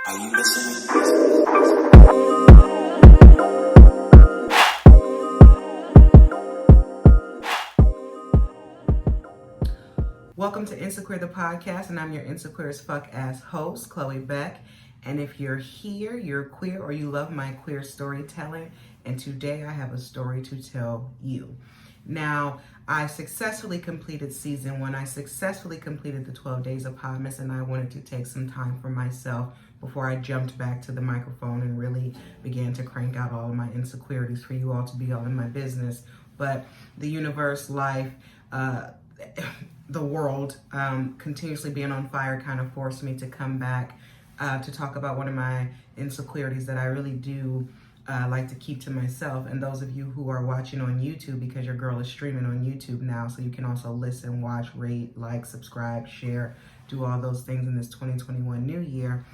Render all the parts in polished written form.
Are you listening? Welcome to InseQueer the podcast, and I'm your InseQueer's fuck-ass host, Chloe Beck. And if you're here, you're queer, or you love my queer storytelling, and today I have a story to tell you. Now, I successfully completed season 1. I successfully completed the 12 days of Podmas, and I wanted to take some time for myself before I jumped back to the microphone and really began to crank out all of my insecurities for you all to be all in my business. But the universe, life, the world continuously being on fire kind of forced me to come back to talk about one of my insecurities that I really do like to keep to myself. And those of you who are watching on YouTube, because your girl is streaming on YouTube now, so you can also listen, watch, rate, like, subscribe, share, do all those things in this 2021 new year.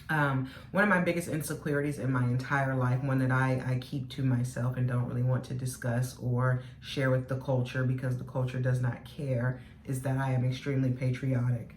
One of my biggest insecurities in my entire life, one that I keep to myself and don't really want to discuss or share with the culture because the culture does not care, is that I am extremely patriotic.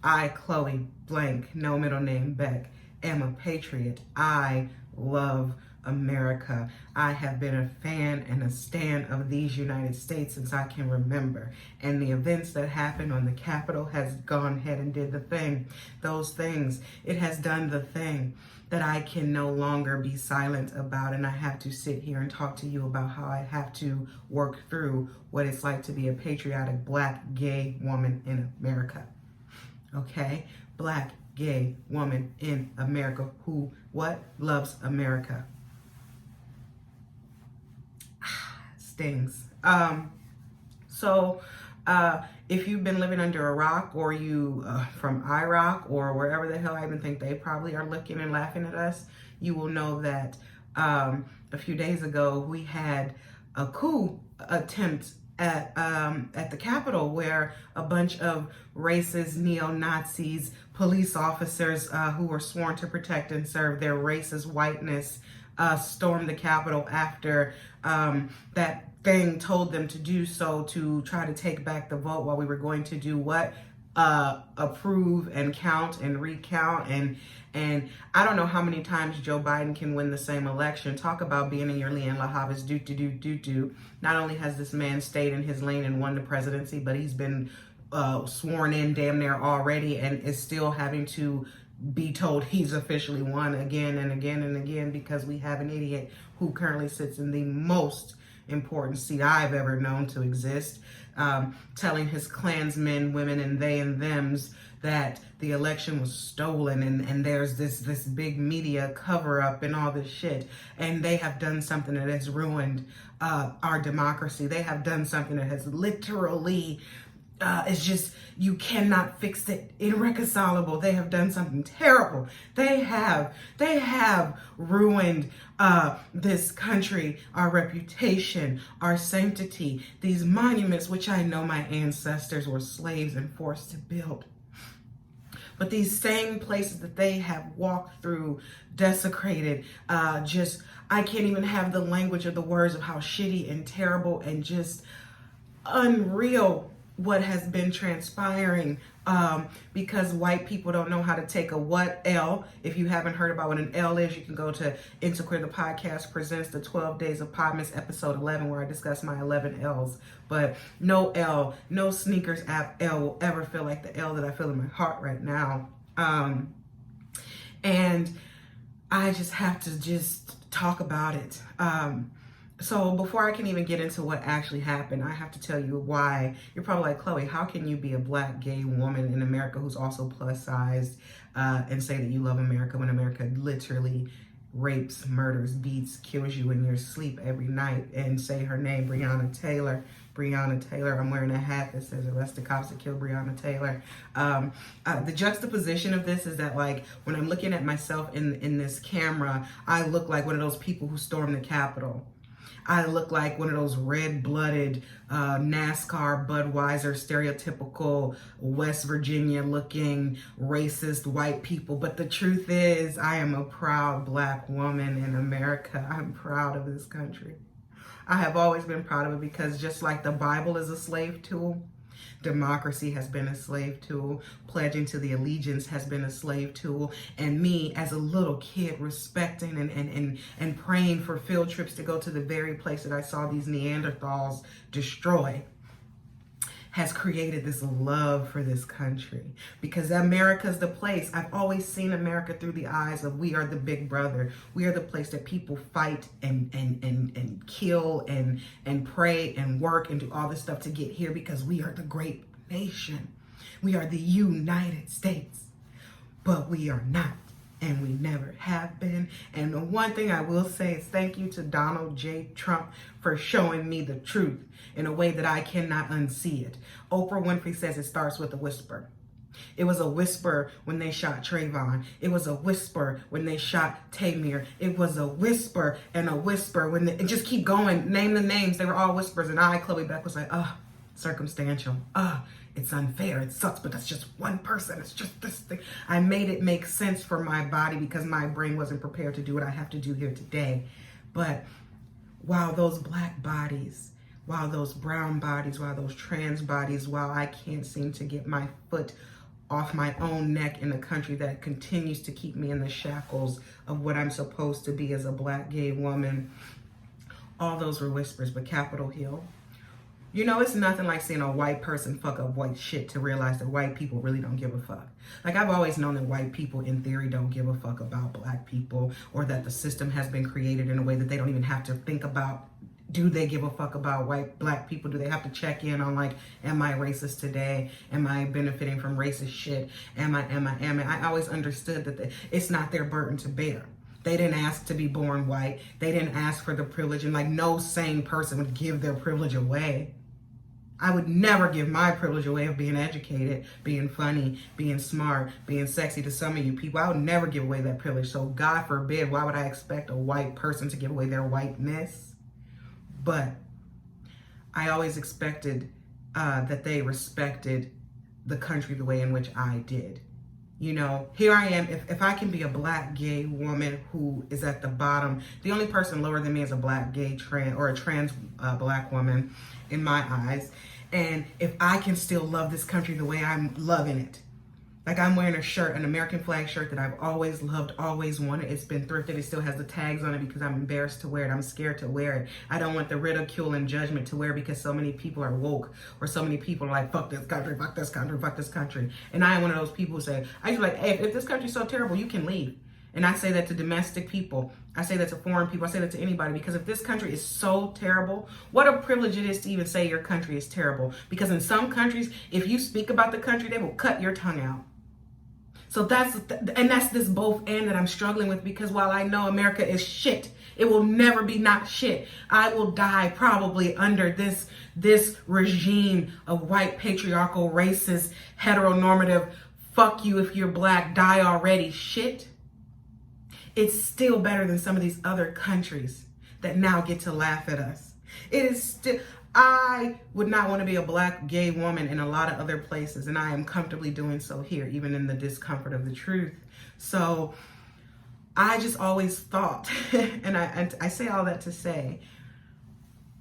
I, Chloe Blank, no middle name Beck, am a patriot. I love America. I have been a fan and a stan of these United States since I can remember. And the events that happened on the Capitol has gone ahead and did the thing. Those things, it has done the thing that I can no longer be silent about. And I have to sit here and talk to you about how I have to work through what it's like to be a patriotic Black gay woman in America. Okay? Black gay woman in America who loves America. Stings. So if you've been living under a rock, or you from Iraq or wherever the hell I even think they probably are looking and laughing at us, you will know that a few days ago we had a coup attempt at the Capitol, where a bunch of racist neo-Nazis, police officers who were sworn to protect and serve their racist whiteness stormed the Capitol after that thing told them to do so, to try to take back the vote, while we were going to do what? Approve and count and recount. And I don't know how many times Joe Biden can win the same election. Talk about being in your Leanne LaHava's do. Not only has this man stayed in his lane and won the presidency, but he's been sworn in damn near already and is still having to be told he's officially won again and again and again, because we have an idiot who currently sits in the most important seat I've ever known to exist, telling his Klansmen, women, and they and thems that the election was stolen, and there's this big media cover up and all this shit. And they have done something that has ruined our democracy. They have done something that has literally it's just, you cannot fix it. Irreconcilable. They have done something terrible. They have ruined this country, our reputation, our sanctity, these monuments, which I know my ancestors were slaves and forced to build. But these same places that they have walked through, desecrated, I can't even have the language or the words of how shitty and terrible and just unreal what has been transpiring, because white people don't know how to take a what L. If you haven't heard about what an L is, you can go to InseQueer the podcast presents the 12 days of Podmas episode 11, where I discuss my 11 L's. But no L, no sneakers app L will ever feel like the L that I feel in my heart right now. And I just have to just talk about it. So before I can even get into what actually happened, I have to tell you why. You're probably like, Chloe, how can you be a Black gay woman in America who's also plus sized and say that you love America when America literally rapes, murders, beats, kills you in your sleep every night? And say her name, Breonna Taylor. Breonna Taylor. I'm wearing a hat that says arrest the cops that killed Breonna Taylor. The juxtaposition of this is that, like, when I'm looking at myself in this camera, I look like one of those people who stormed the Capitol. I look like one of those red-blooded NASCAR, Budweiser, stereotypical West Virginia-looking racist white people. But the truth is, I am a proud Black woman in America. I'm proud of this country. I have always been proud of it, because just like the Bible is a slave tool, democracy has been a slave tool. Pledging to the allegiance has been a slave tool. And me as a little kid respecting and praying for field trips to go to the very place that I saw these Neanderthals destroy has created this love for this country, because America's the place. I've always seen America through the eyes of, we are the big brother. We are the place that people fight and kill and pray and work and do all this stuff to get here, because we are the great nation. We are the United States, but we are not. And we never have been. And the one thing I will say is thank you to Donald J. Trump for showing me the truth in a way that I cannot unsee it. Oprah Winfrey says it starts with a whisper. It was a whisper when they shot Trayvon. It was a whisper when they shot Tamir. It was a whisper and a whisper when they, and just keep going, name the names. They were all whispers. And Chloe Beck, was like, circumstantial. It's unfair. It sucks, but that's just one person. It's just this thing. I made it make sense for my body because my brain wasn't prepared to do what I have to do here today. But while those black bodies, while those brown bodies, while those trans bodies, while I can't seem to get my foot off my own neck in a country that continues to keep me in the shackles of what I'm supposed to be as a black gay woman, all those were whispers. But Capitol Hill, you know, it's nothing like seeing a white person fuck up white shit to realize that white people really don't give a fuck. Like, I've always known that white people in theory don't give a fuck about black people, or that the system has been created in a way that they don't even have to think about, do they give a fuck about black people? Do they have to check in on, like, am I racist today? Am I benefiting from racist shit? Am I? I always understood that it's not their burden to bear. They didn't ask to be born white. They didn't ask for the privilege, and like no sane person would give their privilege away. I would never give my privilege away of being educated, being funny, being smart, being sexy to some of you people. I would never give away that privilege. So God forbid, why would I expect a white person to give away their whiteness? But I always expected that they respected the country the way in which I did. You know, here I am. If I can be a black gay woman who is at the bottom, the only person lower than me is a black gay trans or a trans black woman in my eyes. And if I can still love this country the way I'm loving it, like I'm wearing a shirt, an American flag shirt that I've always loved, always wanted. It's been thrifted. It still has the tags on it because I'm embarrassed to wear it. I'm scared to wear it. I don't want the ridicule and judgment to wear because so many people are woke, or so many people are like, fuck this country, fuck this country, fuck this country. And I am one of those people who say, I just like, hey, if this country's so terrible, you can leave. And I say that to domestic people. I say that to foreign people. I say that to anybody, because if this country is so terrible, what a privilege it is to even say your country is terrible. Because in some countries, if you speak about the country, they will cut your tongue out. So that's this both and that I'm struggling with, because while I know America is shit, it will never be not shit. I will die probably under this regime of white, patriarchal, racist, heteronormative, fuck you if you're black, die already shit. It's still better than some of these other countries that now get to laugh at us. It is still, I would not want to be a black gay woman in a lot of other places, and I am comfortably doing so here, even in the discomfort of the truth. So I just always thought, and I say all that to say,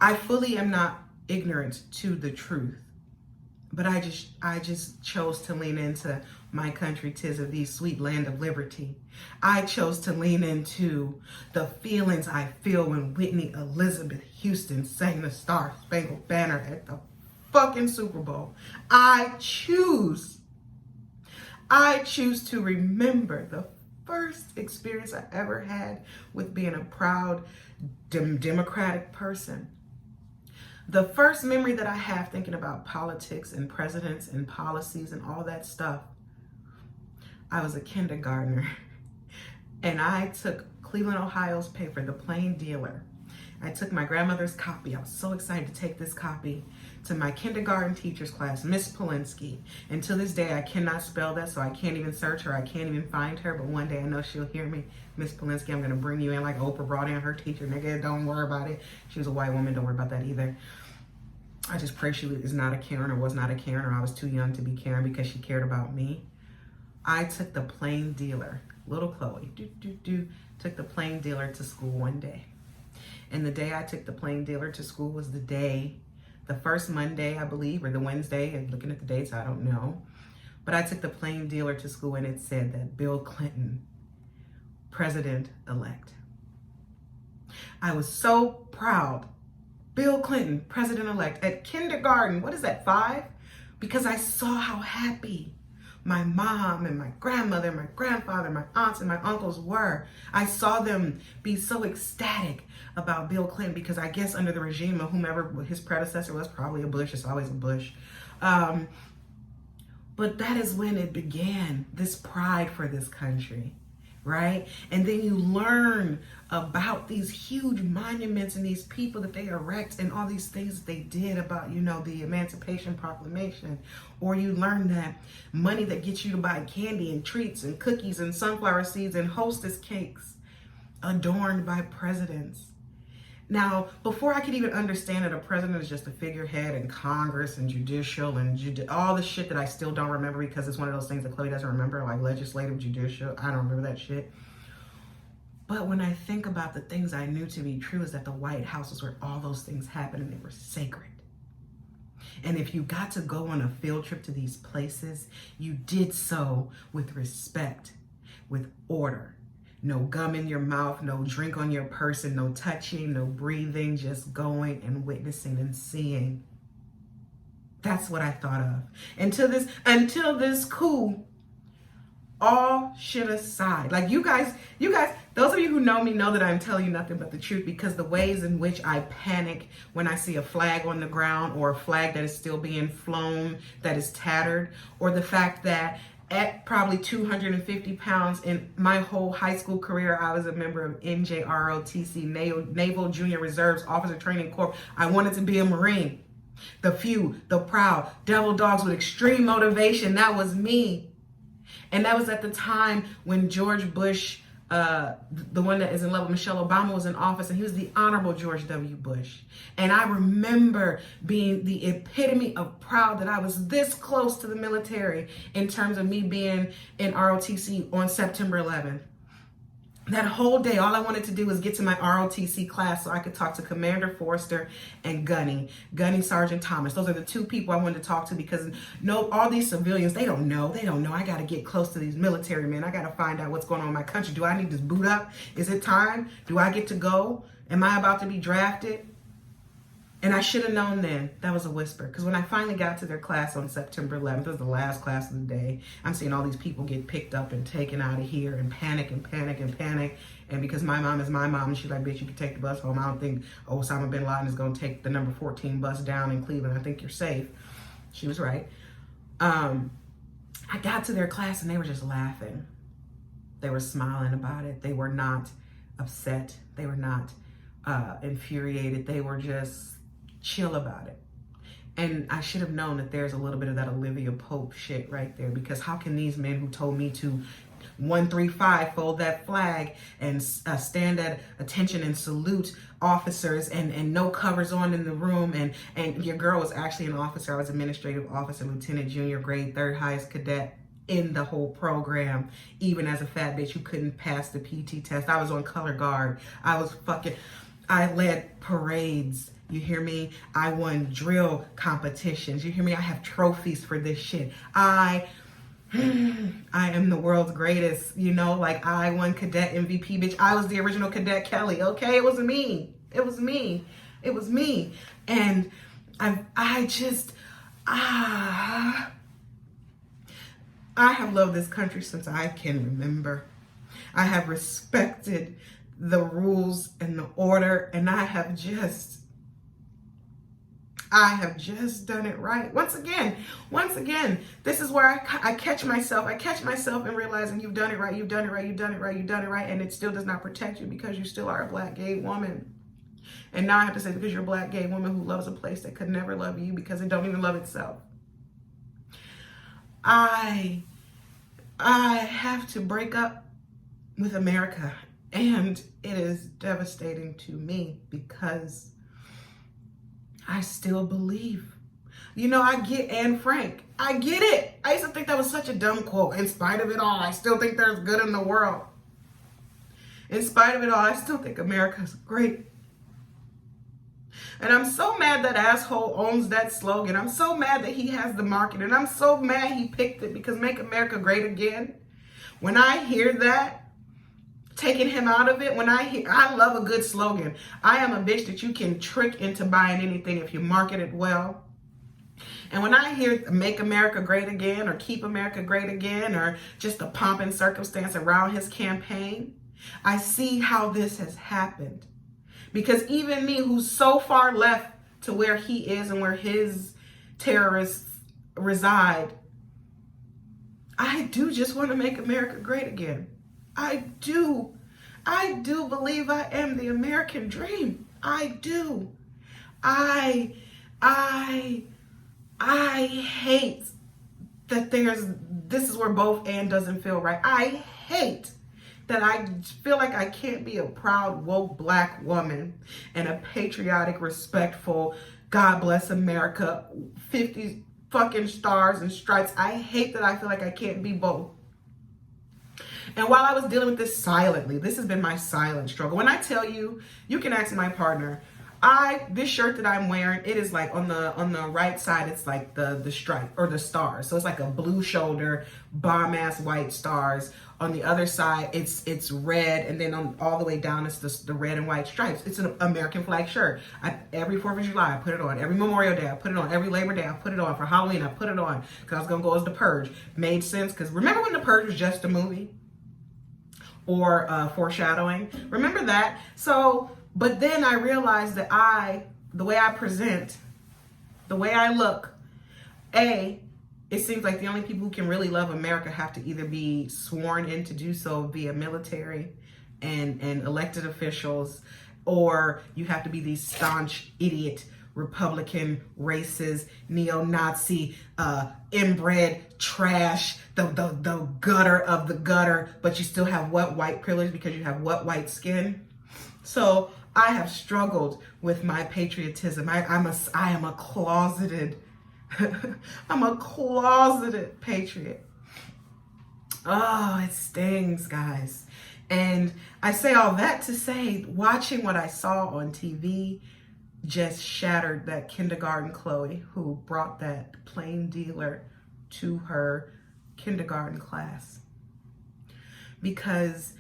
I fully am not ignorant to the truth, but I just chose to lean into my country, 'tis of thee, sweet land of liberty. I chose to lean into the feelings I feel when Whitney Elizabeth Houston sang the Star Spangled Banner at the fucking Super Bowl. I choose to remember the first experience I ever had with being a proud democratic person. The first memory that I have thinking about politics and presidents and policies and all that stuff, I was a kindergartner, and I took Cleveland, Ohio's paper, The Plain Dealer. I took my grandmother's copy. I was so excited to take this copy to my kindergarten teacher's class, Miss Polinsky. And to this day, I cannot spell that, so I can't even search her. I can't even find her, but one day I know she'll hear me. Miss Polinsky, I'm going to bring you in like Oprah brought in her teacher. Nigga, don't worry about it. She was a white woman. Don't worry about that either. I just pray she is not a Karen, or was not a Karen, or I was too young to be Karen because she cared about me. I took the Plain Dealer, little Chloe, took the Plain Dealer to school one day. And the day I took the Plain Dealer to school was the day the first Monday, I believe, or the Wednesday, and looking at the dates, I don't know. But I took the plain dealer to school and it said that Bill Clinton, president-elect. I was so proud. Bill Clinton, president-elect, at kindergarten, what is that, 5? Because I saw how happy my mom and my grandmother, my grandfather, my aunts and my uncles were. I saw them be so ecstatic about Bill Clinton because I guess under the regime of whomever his predecessor was, probably a Bush, it's always a Bush. But that is when it began, this pride for this country, right? And then you learn about these huge monuments and these people that they erect and all these things that they did about, you know, the Emancipation Proclamation. Or you learn that money that gets you to buy candy and treats and cookies and sunflower seeds and hostess cakes adorned by presidents. Now, before I could even understand that a president is just a figurehead in Congress and judicial and all the shit that I still don't remember because it's one of those things that Chloe doesn't remember, like legislative, judicial, I don't remember that shit. But when I think about the things I knew to be true is that the White House was where all those things happened and they were sacred. And if you got to go on a field trip to these places, you did so with respect, with order. No gum in your mouth, no drink on your person, no touching, no breathing, just going and witnessing and seeing. That's what I thought of. Until this coup, all shit aside. Like you guys, those of you who know me know that I'm telling you nothing but the truth because the ways in which I panic when I see a flag on the ground or a flag that is still being flown, that is tattered, or the fact that at probably 250 pounds in my whole high school career, I was a member of NJROTC, Naval Junior Reserves Officer Training Corps. I wanted to be a Marine. The few, the proud, devil dogs with extreme motivation. That was me. And that was at the time when George Bush, the one that is in love with Michelle Obama, was in office, and he was the Honorable George W. Bush. And I remember being the epitome of proud that I was this close to the military in terms of me being in ROTC on September 11th. That whole day, all I wanted to do was get to my ROTC class so I could talk to Commander Forrester and Gunny Sergeant Thomas. Those are the two people I wanted to talk to because all these civilians, they don't know. I got to get close to these military men. I got to find out what's going on in my country. Do I need to boot up? Is it time? Do I get to go? Am I about to be drafted? And I should have known then. That was a whisper. Because when I finally got to their class on September 11th, it was the last class of the day. I'm seeing all these people get picked up and taken out of here and panic and panic and panic. And because my mom is my mom, and she's like, bitch, you can take the bus home. I don't think Osama bin Laden is going to take the number 14 bus down in Cleveland. I think you're safe. She was right. I got to their class and they were just laughing. They were smiling about it. They were not upset. They were not infuriated. They were just chill about it. And I should have known that there's a little bit of that Olivia Pope shit right there, because how can these men who told me to 135 fold that flag and stand at attention and salute officers and no covers on in the room, and your girl was actually an officer. I was administrative officer, lieutenant, junior grade, third highest cadet in the whole program, even as a fat bitch who couldn't pass the PT test. I was on color guard. I led parades. You hear me? I won drill competitions. You hear me? I have trophies for this shit. I am the world's greatest, like I won cadet MVP, bitch. I was the original Cadet Kelly, okay? It was me. It was me. It was me. And I have loved this country since I can remember. I have respected the rules and the order, and I have just done it right. Once again, this is where I catch myself. I catch myself in realizing you've done it right, and it still does not protect you because you still are a Black gay woman. And now I have to say, because you're a Black gay woman who loves a place that could never love you because it don't even love itself. I have to break up with America, and it is devastating to me because I still believe. I get Anne Frank. I get it. I used to think that was such a dumb quote. In spite of it all, I still think there's good in the world. In spite of it all, I still think America's great. And I'm so mad that asshole owns that slogan. I'm so mad that he has the market. And I'm so mad he picked it, because Make America Great Again. When I hear that, taking him out of it, I love a good slogan. I am a bitch that you can trick into buying anything if you market it well. And when I hear Make America Great Again, or Keep America Great Again, or just the pomp and circumstance around his campaign, I see how this has happened. Because even me, who's so far left to where he is and where his terrorists reside, I do just want to make America great again. I do. I do believe I am the American dream. I do. I hate that this is where both and doesn't feel right. I hate that I feel like I can't be a proud, woke black woman and a patriotic, respectful, God bless America, 50 fucking stars and stripes. I hate that I feel like I can't be both. And while I was dealing with this silently, this has been my silent struggle. When I tell you, you can ask my partner, this shirt that I'm wearing, it is like on the right side, it's like the stripe or the stars. So it's like a blue shoulder, bomb ass white stars. On the other side, it's red, and then all the way down, it's the red and white stripes. It's an American flag shirt. Every 4th of July, I put it on. Every Memorial Day, I put it on. Every Labor Day, I put it on. For Halloween, I put it on because I was gonna go as The Purge. Made sense, because remember when The Purge was just a movie? Or foreshadowing? Remember that? So, but then I realized that the way I present, the way I look, it seems like the only people who can really love America have to either be sworn in to do so via military and elected officials, or you have to be these staunch idiot Republican, racist, neo-Nazi, inbred trash, the gutter of the gutter, but you still have what? White privilege, because you have what? White skin. So I have struggled with my patriotism. I am a closeted I'm a closeted patriot. Oh, it stings, guys. And I say all that to say, watching what I saw on TV just shattered that kindergarten Chloe who brought that plain dealer to her kindergarten class. Because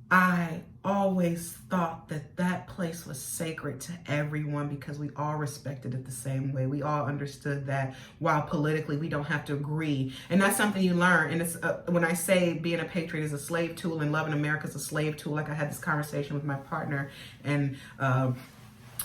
I always thought that place was sacred to everyone, because we all respected it the same way. We all understood that while politically we don't have to agree. And that's something you learn. And it's when I say being a patriot is a slave tool and loving America is a slave tool, like I had this conversation with my partner and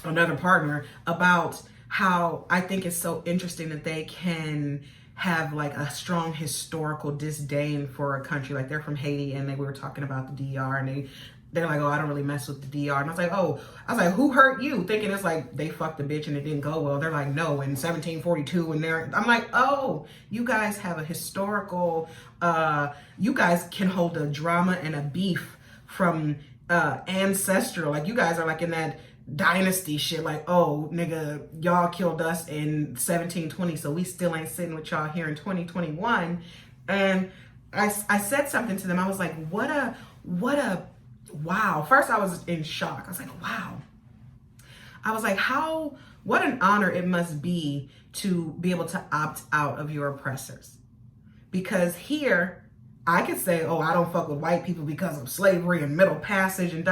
another partner about how I think it's so interesting that they can have like a strong historical disdain for a country. Like they're from Haiti, and we were talking about the DR, and they're like, oh, I don't really mess with the DR. And I was like, who hurt you? Thinking it's like they fucked the bitch and it didn't go well. They're like, no, in 1742, and I'm like, oh, you guys have a historical, you guys can hold a drama and a beef from ancestral. Like you guys are like in that dynasty shit, like, oh nigga, y'all killed us in 1720, so we still ain't sitting with y'all here in 2021. And I said something to them. I was like, what a wow. First I was in shock. I was like, wow. I was like, what an honor it must be to be able to opt out of your oppressors. Because here I could say, oh, I don't fuck with white people because of slavery and Middle Passage and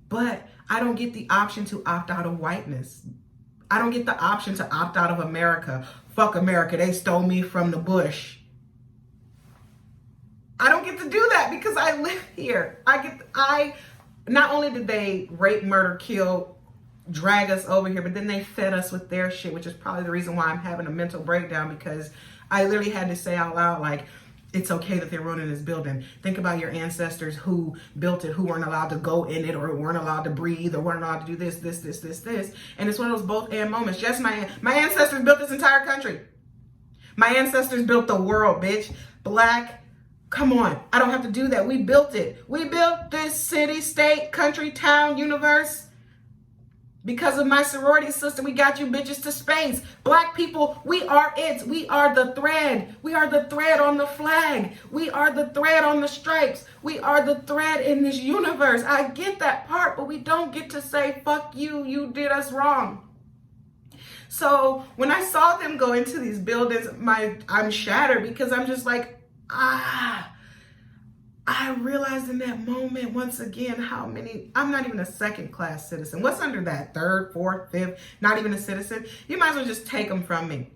but I don't get the option to opt out of whiteness. I don't get the option to opt out of America. Fuck America, they stole me from the bush. I don't get to do that because I live here. Not only did they rape, murder, kill, drag us over here, but then they fed us with their shit, which is probably the reason why I'm having a mental breakdown, because I literally had to say out loud, like, it's okay that they're ruining this building. Think about your ancestors who built it, who weren't allowed to go in it, or weren't allowed to breathe, or weren't allowed to do this. And it's one of those both and moments. Just my ancestors built this entire country. My ancestors built the world, bitch. Black, come on. I don't have to do that. We built it. We built this city, state, country, town, universe. Because of my sorority sister, we got you bitches to space. Black people, we are it. We are the thread. We are the thread on the flag. We are the thread on the stripes. We are the thread in this universe. I get that part, but we don't get to say, fuck you, you did us wrong. So when I saw them go into these buildings, I'm shattered because I'm just like, I realized in that moment, once again, I'm not even a second-class citizen. What's under that? Third, fourth, fifth, not even a citizen? You might as well just take them from me.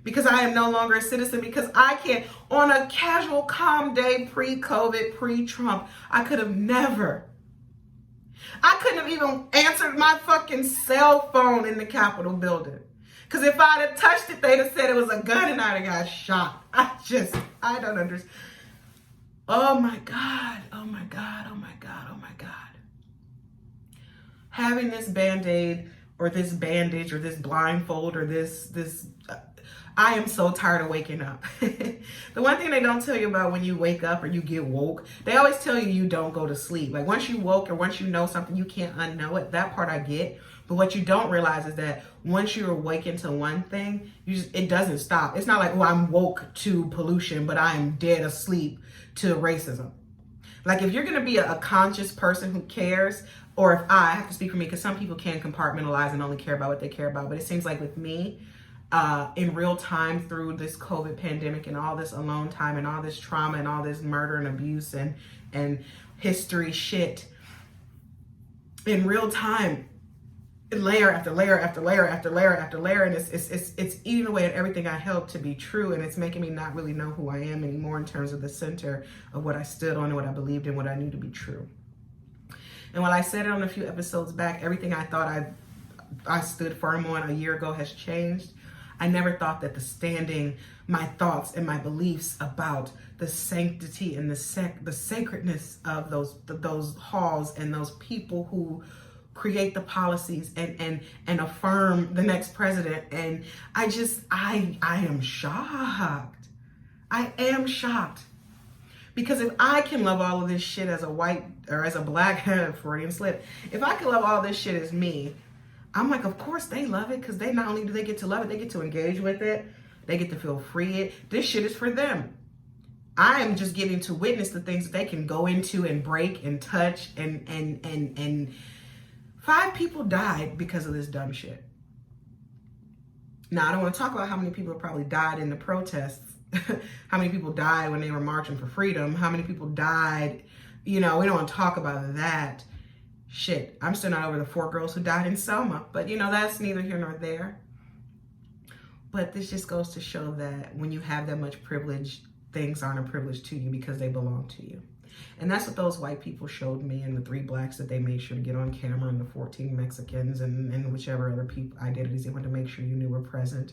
Because I am no longer a citizen, because I can't, on a casual, calm day, pre-COVID, pre-Trump, I couldn't have even answered my fucking cell phone in the Capitol building. Because if I'd have touched it, they'd have said it was a gun and I'd have got shot. I don't understand. Oh my God, oh my God, oh my God, oh my God. Having this Band-Aid or this bandage or this blindfold or this, I am so tired of waking up. The one thing they don't tell you about when you wake up or you get woke, they always tell you you don't go to sleep. Like once you woke or once you know something, you can't unknow it. That part I get. But what you don't realize is that once you're awakened to one thing, it doesn't stop. It's not like, oh, I'm woke to pollution, but I'm dead asleep to racism. Like if you're going to be a conscious person who cares, or if I have to speak for me, because some people can compartmentalize and only care about what they care about. But it seems like with me, in real time through this COVID pandemic and all this alone time and all this trauma and all this murder and abuse and history shit, in real time, layer after layer after layer after layer after layer, and it's eating away at everything I held to be true, and it's making me not really know who I am anymore in terms of the center of what I stood on and what I believed in, what I knew to be true. And while I said it on a few episodes back, everything I thought I stood firm on a year ago has changed. I never thought that my thoughts and my beliefs about the sanctity and the sacredness of those halls and those people who create the policies and affirm the next president. And I am shocked. I am shocked. Because if I can love all of this shit as a white or as a black, Freudian slip, if I can love all this shit as me, I'm like, of course they love it, because they not only do they get to love it, they get to engage with it, they get to feel free. This shit is for them. I am just getting to witness the things that they can go into and break and touch and 5 people died because of this dumb shit. Now, I don't want to talk about how many people probably died in the protests, how many people died when they were marching for freedom, how many people died, we don't want to talk about that shit. I'm still not over the 4 girls who died in Selma, but that's neither here nor there. But this just goes to show that when you have that much privilege, things aren't a privilege to you because they belong to you. And that's what those white people showed me, and the 3 blacks that they made sure to get on camera, and the 14 Mexicans and whichever other people identities they wanted to make sure you knew were present.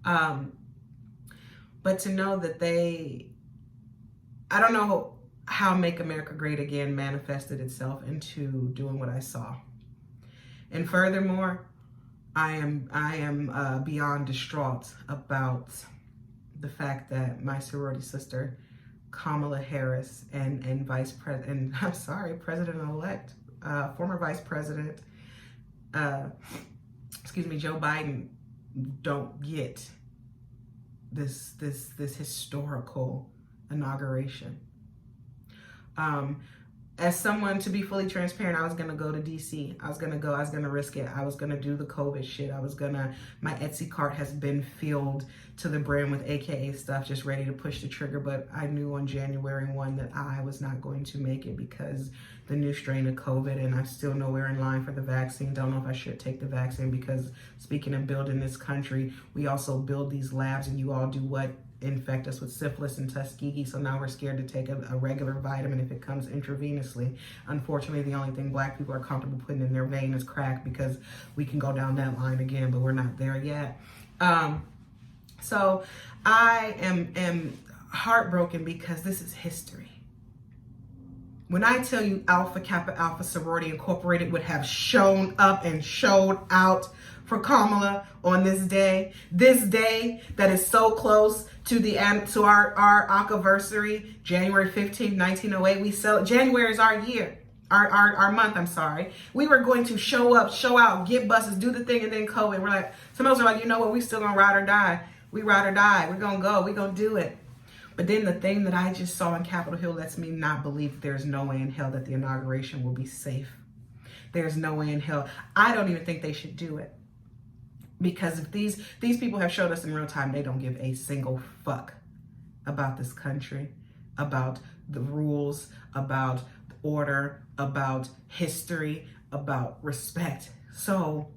But to know that I don't know how Make America Great Again manifested itself into doing what I saw. And furthermore, I am beyond distraught about the fact that my sorority sister, Kamala Harris, and President-elect, former Vice President, Joe Biden, don't get this historical inauguration. As someone, to be fully transparent, I was going to go to DC. I was going to risk it. I was going to do the COVID shit. My Etsy cart has been filled to the brim with AKA stuff, just ready to push the trigger. But I knew on January 1 that I was not going to make it because the new strain of COVID, and I'm still nowhere in line for the vaccine. Don't know if I should take the vaccine, because speaking of building this country, we also build these labs, and you all do what? Infect us with syphilis and Tuskegee. So now we're scared to take a regular vitamin if it comes intravenously. Unfortunately, the only thing black people are comfortable putting in their vein is crack, because we can go down that line again, but we're not there yet. So I am heartbroken because this is history. When I tell you Alpha Kappa Alpha Sorority Incorporated would have shown up and showed out for Kamala on this day that is so close to our anniversary, January 15th, 1908. January is our year. our month, I'm sorry. We were going to show up, show out, get buses, do the thing, and then COVID. We're like, some of us are like, you know what, we still gonna ride or die. We ride or die. We're gonna go, we gonna do it. But then the thing that I just saw in Capitol Hill lets me not believe that there's no way in hell that the inauguration will be safe. There's no way in hell. I don't even think they should do it. Because if these people have showed us in real time, they don't give a single fuck about this country, about the rules, about order, about history, about respect. So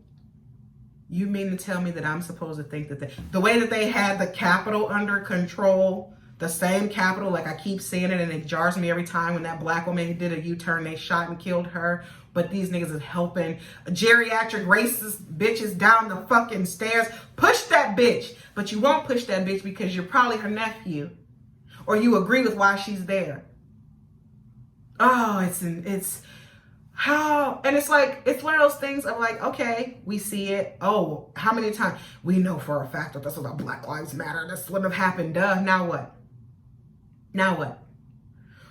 you mean to tell me that I'm supposed to think that the way that they had the Capitol under control, the same Capitol, like I keep saying it and it jars me every time when that black woman did a U-turn, they shot and killed her. But these niggas is helping geriatric racist bitches down the fucking stairs. Push that bitch. But you won't push that bitch because you're probably her nephew. Or you agree with why she's there. Oh, it's how, and it's like, it's one of those things of like, okay, we see it. Oh, how many times? We know for a fact that this was a Black Lives Matter. This wouldn't have happened. Duh. Now what? Now what?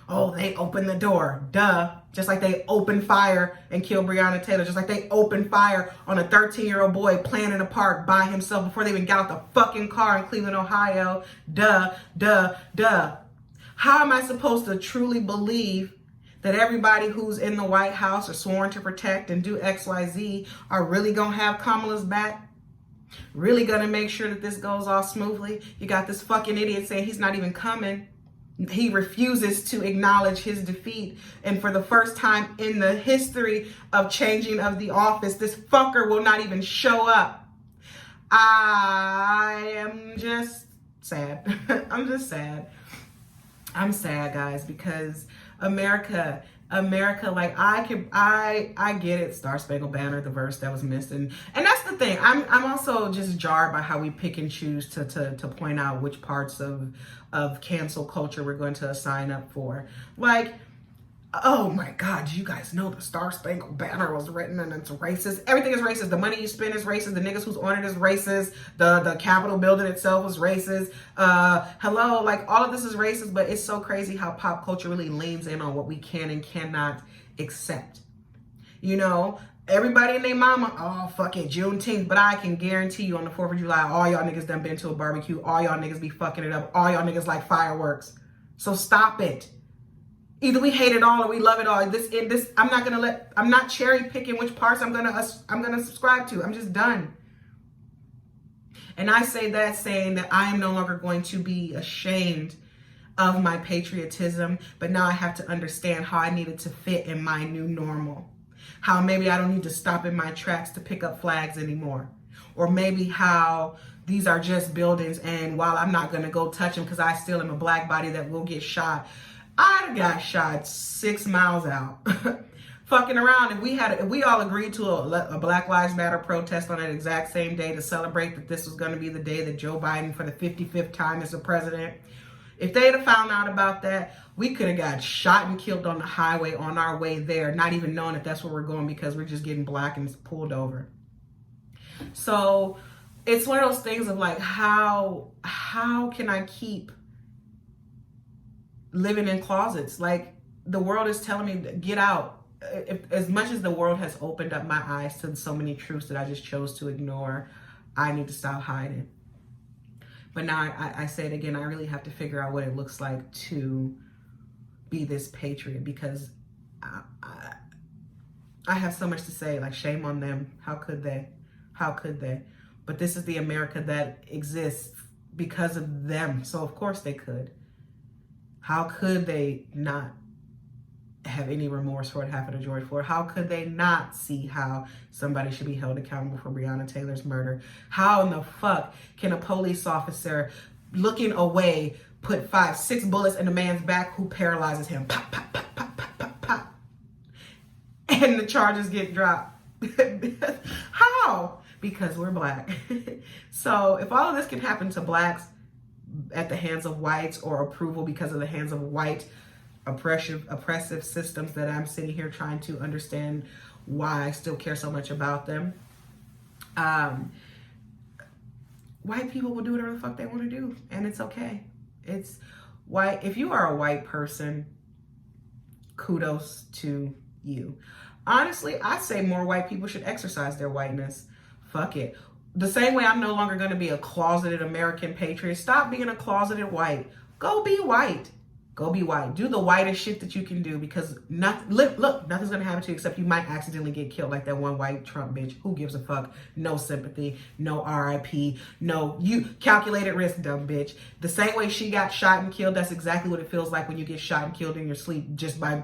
Oh, they opened the door. Duh. Just like they opened fire and killed Breonna Taylor. Just like they opened fire on a 13-year-old boy playing in a park by himself before they even got out the fucking car in Cleveland, Ohio. Duh, duh, duh. How am I supposed to truly believe that everybody who's in the White House or sworn to protect and do XYZ are really going to have Kamala's back? Really going to make sure that this goes all smoothly? You got this fucking idiot saying he's not even coming. He refuses to acknowledge his defeat. And for the first time in the history of changing of the office, this fucker will not even show up. I am just sad. I'm just sad. I'm sad, guys, because America, like I get it. Star Spangled Banner, the verse that was missed, and that's the thing. I'm also just jarred by how we pick and choose to point out which parts of cancel culture we're going to sign up for. Like, oh my God, you guys know the Star Spangled Banner was written and it's racist. Everything is racist. The money you spend is racist. The niggas who's on it is racist. The Capitol building itself is racist. Hello, like all of this is racist, but it's so crazy how pop culture really leans in on what we can and cannot accept. You know, everybody and their mama, oh, fuck it, Juneteenth. But I can guarantee you on the 4th of July, all y'all niggas done been to a barbecue. All y'all niggas be fucking it up. All y'all niggas like fireworks. So stop it. Either we hate it all or we love it all. I'm not cherry picking which parts I'm gonna subscribe to. I'm just done. And I say that saying that I am no longer going to be ashamed of my patriotism, but now I have to understand how I needed to fit in my new normal. How maybe I don't need to stop in my tracks to pick up flags anymore. Or maybe how these are just buildings and while I'm not gonna go touch them because I still am a black body that will get shot, I got shot 6 miles out. Fucking around. If we all agreed to a Black Lives Matter protest on that exact same day to celebrate that this was going to be the day that Joe Biden for the 55th time is the president, if they'd have found out about that, we could have got shot and killed on the highway on our way there, not even knowing that that's where we're going because we're just getting black and pulled over. So it's one of those things of like, how can I keep living in closets? Like, the world is telling me, get out. As much as the world has opened up my eyes to so many truths that I just chose to ignore, I need to stop hiding. But now I say it again, I really have to figure out what it looks like to be this patriot, because I have so much to say. Like, shame on them. How could they? How could they? But this is the America that exists because of them. So of course they could. How could they not have any remorse for what happened to George Floyd? How could they not see how somebody should be held accountable for Breonna Taylor's murder? How in the fuck can a police officer looking away put 5-6 bullets in a man's back who paralyzes him? Pop, pop, pop, pop, pop, pop, pop. And the charges get dropped. How? Because we're black. So if all of this can happen to blacks at the hands of whites, or approval because of the hands of white oppressive systems that I'm sitting here trying to understand why I still care so much about them, white people will do whatever the fuck they want to do, and it's okay. It's white. If you are a white person, kudos to you. Honestly, I say more white people should exercise their whiteness. Fuck it. The same way I'm no longer going to be a closeted American patriot. Stop being a closeted white. Go be white. Go be white. Do the whitest shit that you can do, because look, nothing's going to happen to you except you might accidentally get killed like that one white Trump bitch. Who gives a fuck? No sympathy. No RIP. No, you calculated risk, dumb bitch. The same way she got shot and killed, that's exactly what it feels like when you get shot and killed in your sleep just by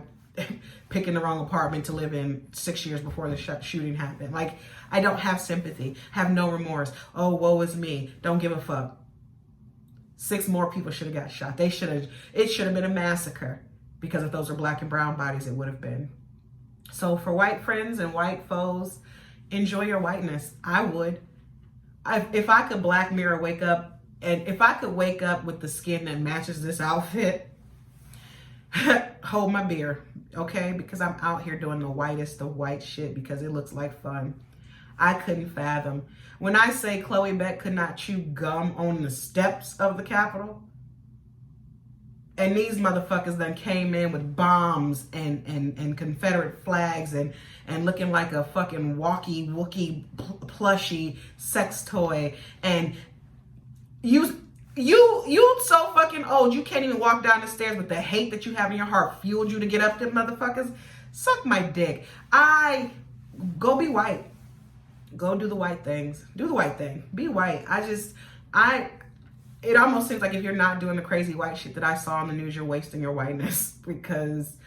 picking the wrong apartment to live in 6 years before the shooting happened. Like, I don't have sympathy. Have no remorse. Oh, woe is me. Don't give a fuck. 6 more people should have got shot. It should have been a massacre, because if those are black and brown bodies, it would have been. So for white friends and white foes, enjoy your whiteness. I would. If I could Black Mirror wake up, and if I could wake up with the skin that matches this outfit, hold my beer, okay? Because I'm out here doing the whitest of white shit because it looks like fun. I couldn't fathom. When I say Chloe Beck could not chew gum on the steps of the Capitol, and these motherfuckers then came in with bombs and Confederate flags and looking like a fucking walkie wookie plushy sex toy, and you so fucking old you can't even walk down the stairs, but the hate that you have in your heart fueled you to get up them motherfuckers. Suck my dick. Go be white. Go do the white things. Do the white thing. Be white. It almost seems like if you're not doing the crazy white shit that I saw on the news, you're wasting your whiteness, because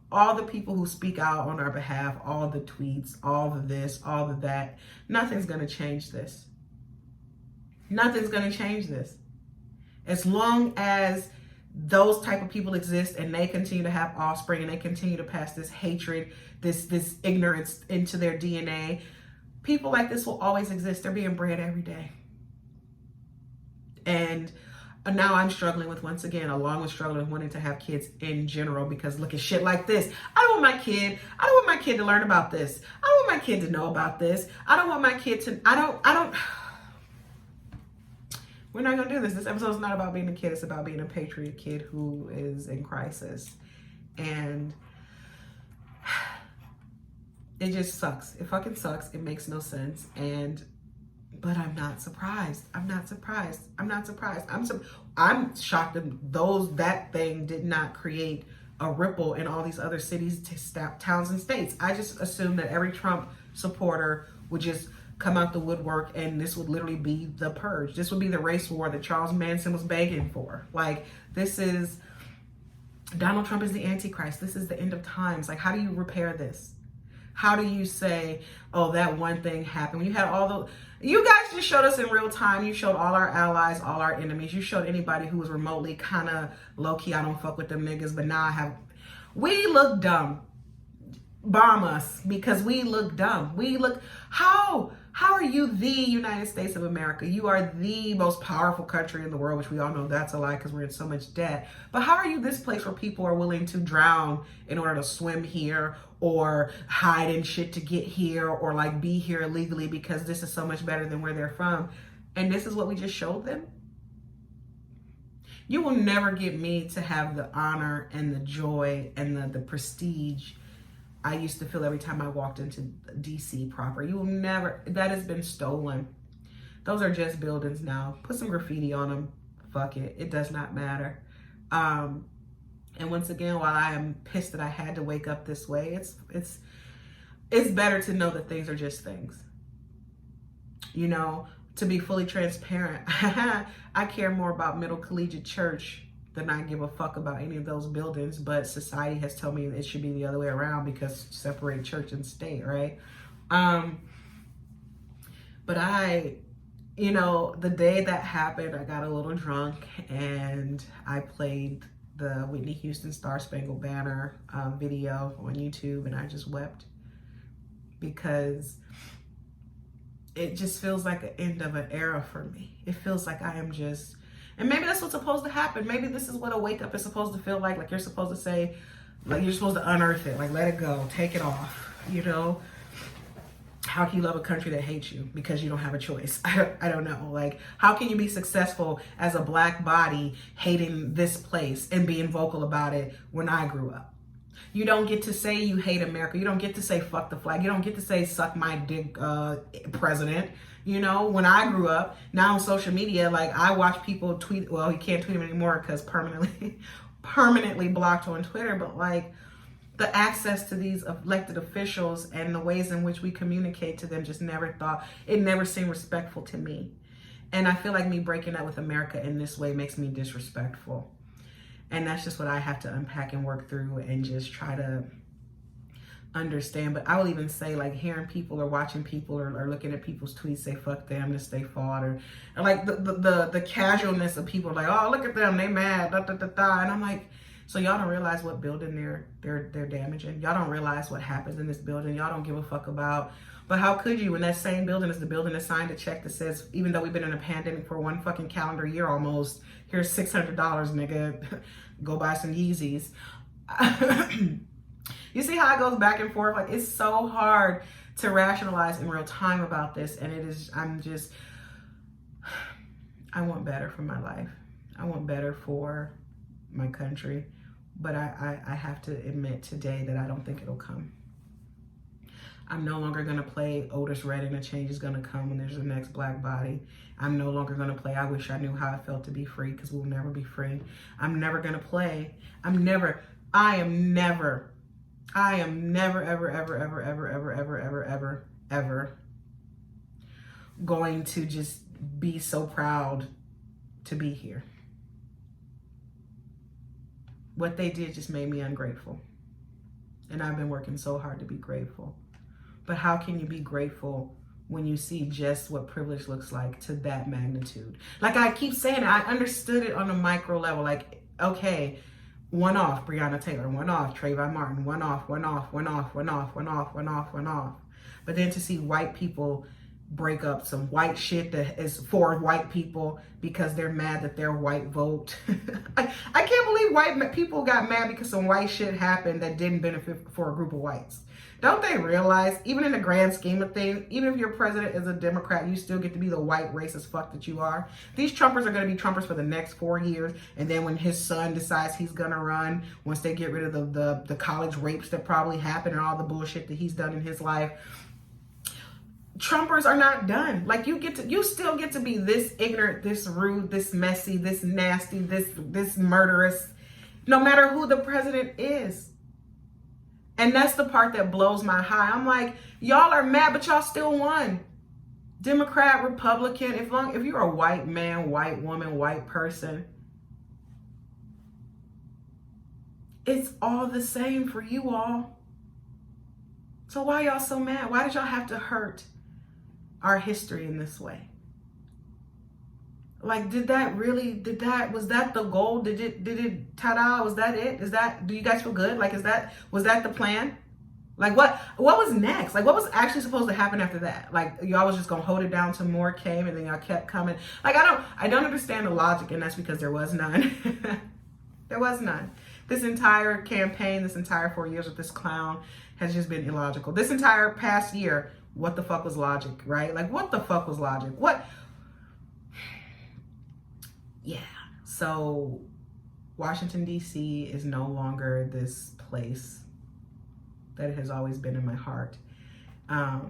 all the people who speak out on our behalf, all the tweets, all of this, all of that, nothing's going to change this. Nothing's going to change this. As long as those type of people exist and they continue to have offspring and they continue to pass this hatred, this ignorance into their DNA, people like this will always exist. They're being bred every day. And now I'm struggling with, once again, along with struggling with wanting to have kids in general, because look at shit like this. I don't want my kid to learn about this. I don't want my kid to know about this. I don't want my kid to, we're not going to do this. This episode's not about being a kid. It's about being a patriot kid who is in crisis. And it just sucks. It fucking sucks. It makes no sense. But I'm not surprised. I'm shocked that that thing did not create a ripple in all these other cities, towns, and states. I just assumed that every Trump supporter would just come out the woodwork and this would literally be the purge. This would be the race war that Charles Manson was begging for. Like, Donald Trump is the Antichrist. This is the end of times. Like, how do you repair this? How do you say, oh, that one thing happened? You had you guys just showed us in real time. You showed all our allies, all our enemies. You showed anybody who was remotely kind of low-key, I don't fuck with them niggas, but now we look dumb. Bomb us, because we look dumb. How are you the United States of America? You are the most powerful country in the world, which we all know that's a lie because we're in so much debt. But how are you this place where people are willing to drown in order to swim here, or hide in shit to get here, or like be here illegally because this is so much better than where they're from? And this is what we just showed them? You will never get me to have the honor and the joy and the prestige I used to feel every time I walked into DC proper. You will never. That has been stolen. Those are just buildings now. Put some graffiti on them. Fuck it. It does not matter. And once again, while I am pissed that I had to wake up this way, it's better to know that things are just things. You know, to be fully transparent, I care more about Middle Collegiate Church than I give a fuck about any of those buildings, but society has told me it should be the other way around, because separate church and state, right? But the day that happened, I got a little drunk and I played the Whitney Houston Star Spangled Banner video on YouTube, and I just wept, because it just feels like an end of an era for me. It feels like I am just, and maybe that's what's supposed to happen. Maybe this is what a wake up is supposed to feel like. Like, you're supposed to say, like, you're supposed to unearth it, like, let it go, take it off, you know? How can you love a country that hates you because you don't have a choice? I don't know. Like, how can you be successful as a black body hating this place and being vocal about it when I grew up? You don't get to say you hate America. You don't get to say fuck the flag. You don't get to say suck my dick, president. You know, when I grew up, now on social media, like I watch people tweet, well, you can't tweet them anymore because permanently blocked on Twitter, but like the access to these elected officials and the ways in which we communicate to them just never seemed respectful to me. And I feel like me breaking up with America in this way makes me disrespectful. And that's just what I have to unpack and work through and just try to understand. But I will even say, like, hearing people or watching people or looking at people's tweets say fuck them, this they fought, or like the casualness of people like, oh, look at them, they mad, da da da da. And I'm like, so y'all don't realize what building they're damaging? Y'all don't realize what happens in this building? Y'all don't give a fuck about. But how could you when that same building is the building that signed a check that says, even though we've been in a pandemic for one fucking calendar year almost, here's $600, nigga, go buy some Yeezys. You see how it goes back and forth? Like, it's so hard to rationalize in real time about this. And it is, I want better for my life. I want better for my country. But I have to admit today that I don't think it'll come. I'm no longer going to play Otis Redding, a change is going to come when there's the next black body. I'm no longer going to play I wish I knew how it felt to be free, because we'll never be free. I'm never going to play. I am never, ever, ever going to just be so proud to be here. What they did just made me ungrateful. And I've been working so hard to be grateful. But how can you be grateful when you see just what privilege looks like to that magnitude? Like I keep saying, I understood it on a micro level. Like, okay, one off Breonna Taylor, one off Trayvon Martin, one off. But then to see white people break up some white shit that is for white people because they're mad that their white vote. I can't believe white people got mad because some white shit happened that didn't benefit for a group of whites. Don't they realize, even in the grand scheme of things, even if your president is a Democrat, you still get to be the white racist fuck that you are? These Trumpers are going to be Trumpers for the next 4 years. And then when his son decides he's going to run, once they get rid of the college rapes that probably happened and all the bullshit that he's done in his life, Trumpers are not done. Like you still get to be this ignorant, this rude, this messy, this nasty, this murderous, no matter who the president is. And that's the part that blows my high. I'm like, y'all are mad, but y'all still won. Democrat, Republican, if you're a white man, white woman, white person, it's all the same for you all. So why y'all so mad? Why did y'all have to hurt our history in this way? Like, was that the goal? Did it, ta-da, was that it? Do you guys feel good? Like, was that the plan? Like, what was next? Like, what was actually supposed to happen after that? Like, y'all was just gonna hold it down till more came and then y'all kept coming. Like, I don't understand the logic, and that's because there was none. There was none. This entire campaign, this entire 4 years with this clown has just been illogical. This entire past year, what the fuck was logic, right? Like, what the fuck was logic? What? Yeah. So Washington, D.C. is no longer this place that it has always been in my heart. To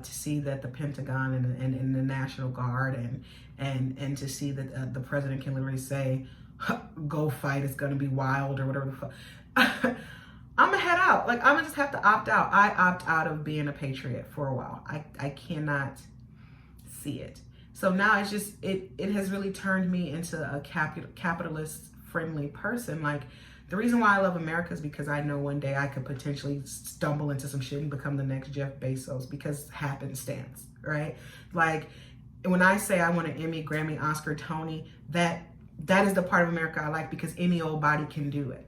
see that the Pentagon and the National Guard and to see that the president can literally say, go fight, it's going to be wild or whatever the fuck. I'm gonna head out. Like, I'm gonna just have to opt out. I opt out of being a patriot for a while. I cannot see it. So now it's just, it has really turned me into a capitalist friendly person. Like, the reason why I love America is because I know one day I could potentially stumble into some shit and become the next Jeff Bezos, because happenstance, right? Like, when I say I want an Emmy, Grammy, Oscar, Tony, that is the part of America I like, because any old body can do it.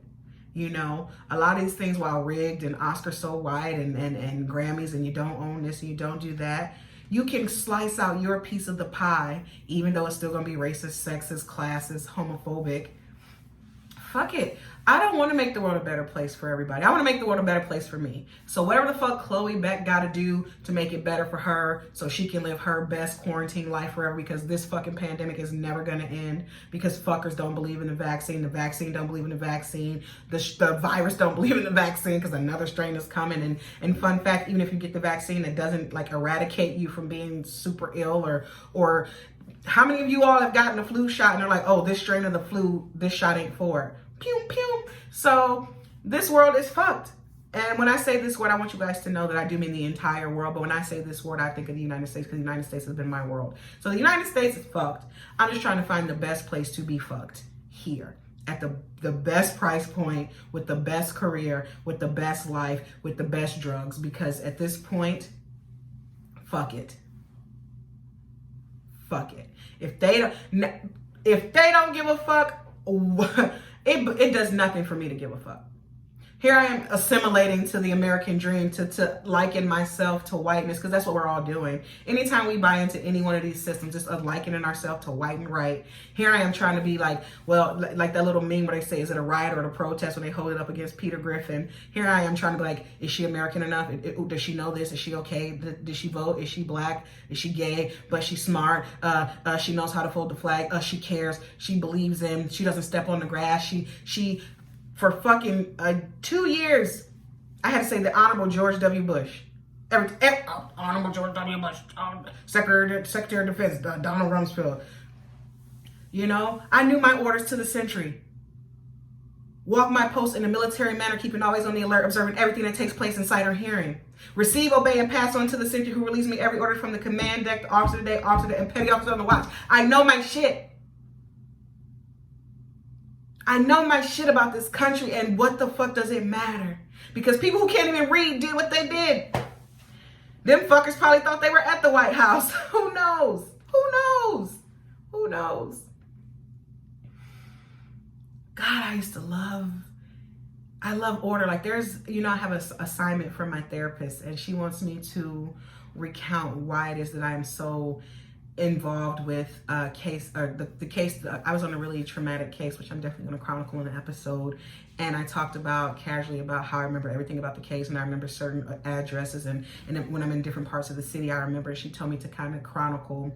You know, a lot of these things, while rigged and Oscar so white and Grammys and you don't own this and you don't do that, you can slice out your piece of the pie, even though it's still going to be racist, sexist, classist, homophobic, fuck it. I don't want to make the world a better place for everybody. I want to make the world a better place for me. So whatever the fuck Chloe Beck got to do to make it better for her so she can live her best quarantine life forever, because this fucking pandemic is never going to end, because fuckers don't believe in the vaccine don't believe in the vaccine, the virus don't believe in the vaccine because another strain is coming. And fun fact, even if you get the vaccine, it doesn't like eradicate you from being super ill. Or how many of you all have gotten a flu shot and they're like, oh, this strain of the flu, this shot ain't for it. Pew, pew. So this world is fucked. And when I say this word, I want you guys to know that I do mean the entire world. But when I say this word, I think of the United States, because the United States has been my world. So the United States is fucked. I'm just trying to find the best place to be fucked here. At the best price point, with the best career, with the best life, with the best drugs. Because at this point, fuck it. Fuck it. If they don't give a fuck, it does nothing for me to give a fuck. Here I am assimilating to the American dream, to liken myself to whiteness, because that's what we're all doing. Anytime we buy into any one of these systems, just of likening ourselves to white and right. Here I am trying to be like, well, like that little meme where they say, is it a riot or a protest, when they hold it up against Peter Griffin. Here I am trying to be like, is she American enough? Does she know this? Is she okay? Did she vote? Is she black? Is she gay? But she's smart. She knows how to fold the flag. She cares. She believes in. She doesn't step on the grass. She for fucking 2 years, I had to say the Honorable George W. Bush. Honorable George W. Bush, Secretary of Defense, Donald Rumsfeld. You know, I knew my orders to the century. Walk my post in a military manner, keeping always on the alert, observing everything that takes place in sight or hearing. Receive, obey, and pass on to the century, who release me every order from the command deck, the officer of the day, officer of the, and petty officer on the watch. I know my shit. I know my shit about this country, and what the fuck does it matter? Because people who can't even read did what they did. Them fuckers probably thought they were at the White House. Who knows? Who knows? Who knows? God, I love order. Like there's, you know, I have an assignment from my therapist, and she wants me to recount why it is that I am so involved with the case. I was on a really traumatic case, which I'm definitely going to chronicle in an episode. And I talked about casually about how I remember everything about the case, and I remember certain addresses, and when I'm in different parts of the city, I remember she told me to kind of chronicle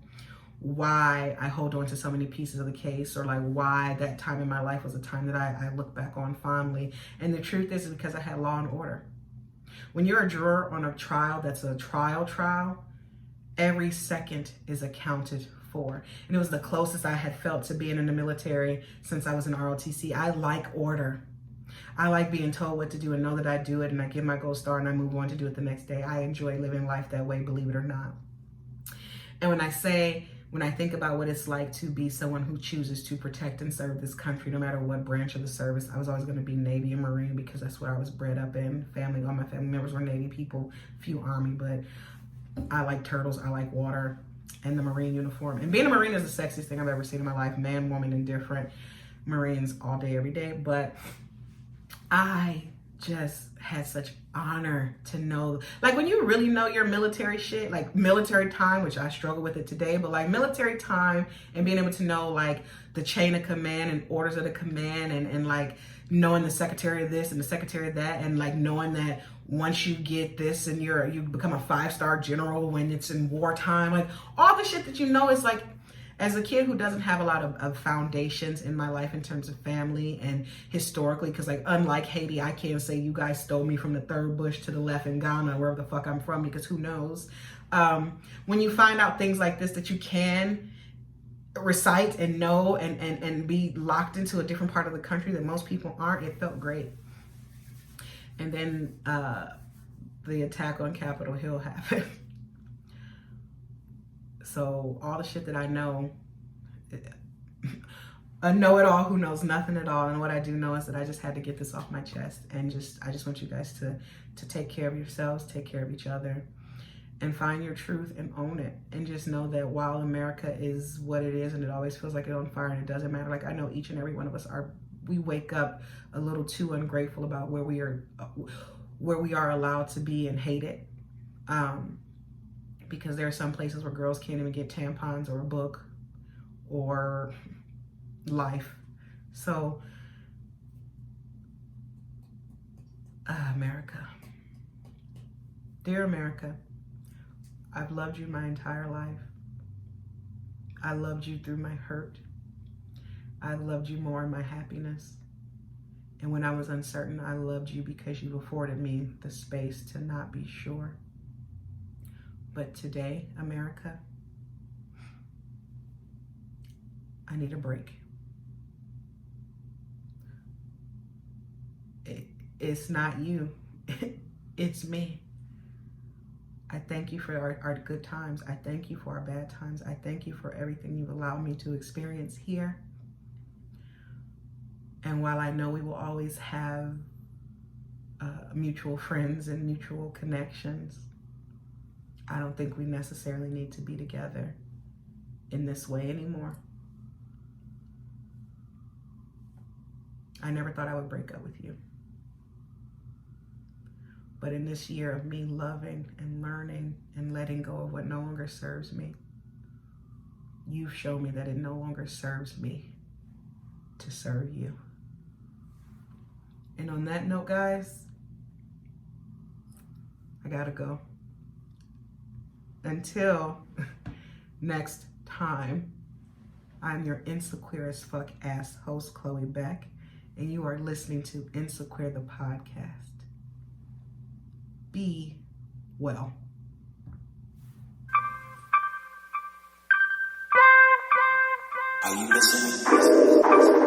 why I hold on to so many pieces of the case, or like why that time in my life was a time that I look back on fondly. And the truth is because I had law and order. When you're a juror on a trial that's a trial, every second is accounted for. And it was the closest I had felt to being in the military since I was in ROTC. I like order. I like being told what to do and know that I do it, and I give my gold star and I move on to do it the next day. I enjoy living life that way, believe it or not. And when I think about what it's like to be someone who chooses to protect and serve this country, no matter what branch of the service, I was always going to be Navy and Marine because that's what I was bred up in. All my family members were Navy people, few Army, but I like turtles, I like water, and the Marine uniform. And being a Marine is the sexiest thing I've ever seen in my life. Man, woman, indifferent. Marines all day, every day. But I just had such honor to know, like when you really know your military shit, like military time, which I struggle with it today, but like military time and being able to know like the chain of command and orders of the command, and like knowing the secretary of this and the secretary of that, and like knowing that once you get this and you become a 5-star general when it's in wartime, like all the shit that you know is like, as a kid who doesn't have a lot of foundations in my life in terms of family and historically, because like unlike Haiti, I can't say you guys stole me from the third bush to the left in Ghana, wherever the fuck I'm from, because who knows? When you find out things like this that you can recite and know and be locked into a different part of the country that most people aren't, it felt great. And then the attack on Capitol Hill happened. So all the shit that I know, a know-it-all who knows nothing at all. And what I do know is that I just had to get this off my chest. And I just want you guys to take care of yourselves, take care of each other, and find your truth and own it. And just know that while America is what it is, and it always feels like it's on fire, and it doesn't matter. Like I know each and every one of us we wake up a little too ungrateful about where we are allowed to be and hate it. Because there are some places where girls can't even get tampons or a book or life. So America. Dear America, I've loved you my entire life. I loved you through my hurt. I loved you more in my happiness. And when I was uncertain, I loved you because you afforded me the space to not be sure. But today, America, I need a break. It's not you, it's me. I thank you for our good times. I thank you for our bad times. I thank you for everything you've allowed me to experience here. And while I know we will always have mutual friends and mutual connections, I don't think we necessarily need to be together in this way anymore. I never thought I would break up with you. But in this year of me loving and learning and letting go of what no longer serves me, you've shown me that it no longer serves me to serve you. And on that note, guys, I gotta go. Until next time, I'm your Insequeer as fuck ass host, Chloe Beck, and you are listening to Insequeer the podcast. Be well. Are you listening?